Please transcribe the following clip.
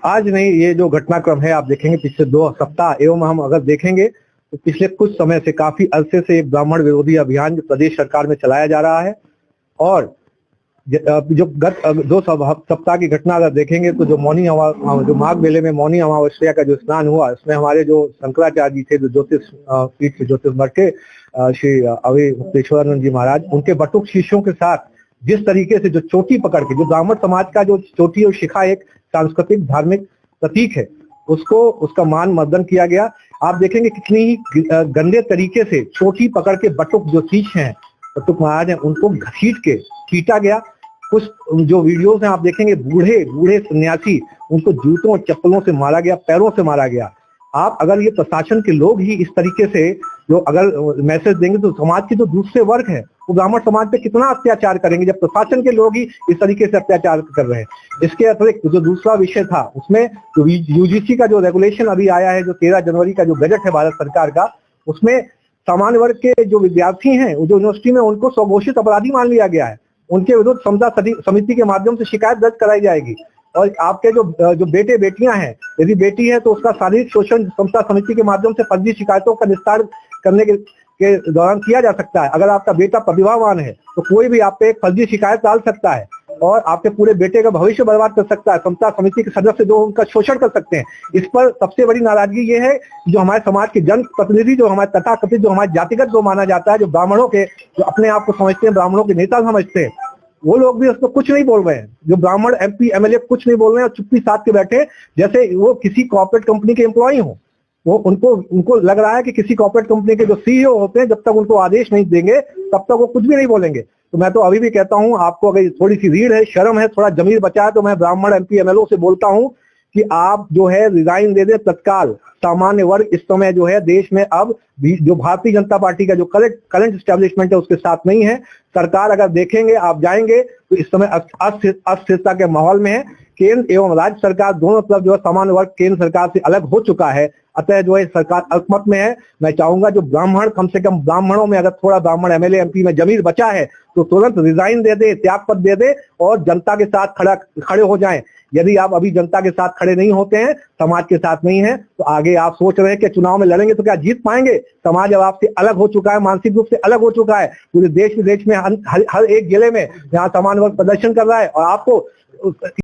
आज नहीं, ये जो घटनाक्रम है आप देखेंगे पिछले 2 सप्ताह एवं हम अगर देखेंगे तो पिछले कुछ समय से काफी अरसे से एक ब्राह्मण विरोधी अभियान जो प्रदेश सरकार में चलाया जा रहा है। और जो गत 2 सप्ताह की घटना अगर देखेंगे तो जो जो माघ मेले में मौनी अमावस्या का जो स्नान हुआ, इसमें हमारे जो शंकराचार्य जी थे, जो ज्योतिष पीठ से ज्योतिष मठ के श्री अवि मुक्तेश्वरानंद जी महाराज, उनके बटुक शिष्यों के साथ जिस तरीके से जो चोटी पकड़ के, जो ब्राह्मण समाज का जो चोटी और शिखा एक सांस्कृतिक धार्मिक प्रतीक है, उसका मान मर्दन किया गया। आप देखेंगे कितनी ही गंदे तरीके से चोटी पकड़ के बटुक जो शिष्य हैं, बटुक महाराज हैं, उनको घसीट के पीटा गया। कुछ जो वीडियोस हैं आप देखेंगे, बूढ़े सन्यासी, उनको जूतों और चप्पलों से मारा गया, पैरों से मारा गया। आप अगर ये प्रशासन के लोग ही इस तरीके से जो अगर मैसेज देंगे तो समाज के जो दूसरे वर्ग है वो ब्राह्मण समाज पे कितना अत्याचार करेंगे, जब प्रशासन के लोग ही इस तरीके से अत्याचार कर रहे हैं। इसके अतिरिक्त जो दूसरा विषय था, उसमें जो यूजीसी का जो रेगुलेशन अभी आया है, जो 13 जनवरी का जो बजट है भारत सरकार का, उसमें सामान्य वर्ग के जो विद्यार्थी हैं, जो यूनिवर्सिटी में, उनको स्वघोषित अपराधी मान लिया गया है। उनके विरुद्ध समता समिति के माध्यम से शिकायत दर्ज कराई जाएगी। और आपके जो बेटे बेटियां हैं, यदि बेटी है तो उसका शारीरिक शोषण समता समिति के माध्यम से फर्जी शिकायतों का निस्तार करने के दौरान किया जा सकता है। अगर आपका बेटा प्रतिभावान है तो कोई भी आप पे एक फर्जी शिकायत डाल सकता है और आपके पूरे बेटे का भविष्य बर्बाद कर सकता है। समता समिति के सदस्य जो उनका शोषण कर सकते हैं। इस पर सबसे बड़ी नाराजगी ये है, जो हमारे समाज के जन प्रतिनिधि, जो हमारे तथाकथित, जो हमारे जातिगत जो माना जाता है, जो ब्राह्मणों के, जो अपने आप को समझते हैं ब्राह्मणों के नेता समझते हैं, वो लोग भी उसको कुछ नहीं बोल रहे हैं। जो ब्राह्मण MP MLA कुछ नहीं बोल रहे हैं और चुप्पी साध के बैठे, जैसे वो किसी कॉर्पोरेट कंपनी के एम्प्लॉई हो। वो उनको लग रहा है कि किसी कॉर्पोरेट कंपनी के जो CEO होते हैं, जब तक उनको आदेश नहीं देंगे तब तक वो कुछ भी नहीं बोलेंगे। तो मैं तो अभी भी कहता हूं, आपको अगर थोड़ी सी रीढ़ है, शर्म है, थोड़ा जमीर बचा है, तो मैं ब्राह्मण MP MLO से बोलता हूं कि आप जो है रिजाइन दे दें तत्काल। सामान्य वर्ग इस समय जो है देश में अब जो भारतीय जनता पार्टी का जो करंट एस्टेब्लिशमेंट है उसके साथ नहीं है। सरकार अगर देखेंगे, आप जाएंगे तो इस समय अस्थिरता के माहौल में है। केंद्र एवं राज्य सरकार दोनों तरफ जो है सामान्य वर्ग केंद्र सरकार से अलग हो चुका है। अतः जो है सरकार अल्पमत में है। मैं चाहूंगा जो ब्राह्मण, कम से कम ब्राह्मणों में अगर थोड़ा ब्राह्मण MLA MP में जमीर बचा है तो तुरंत रिजाइन दे दे, त्यागपत्र दे दे और जनता के साथ खड़े हो जाएं। यदि आप अभी जनता के साथ खड़े नहीं होते हैं, समाज के साथ नहीं है, तो आगे आप सोच रहे हैं कि चुनाव में लड़ेंगे तो क्या जीत पाएंगे? समाज अब आपसे अलग हो चुका है, मानसिक रूप से अलग हो चुका है। पूरे देश विदेश में हर एक जिले में यहाँ सामान्य वर्ग प्रदर्शन कर रहा है और आपको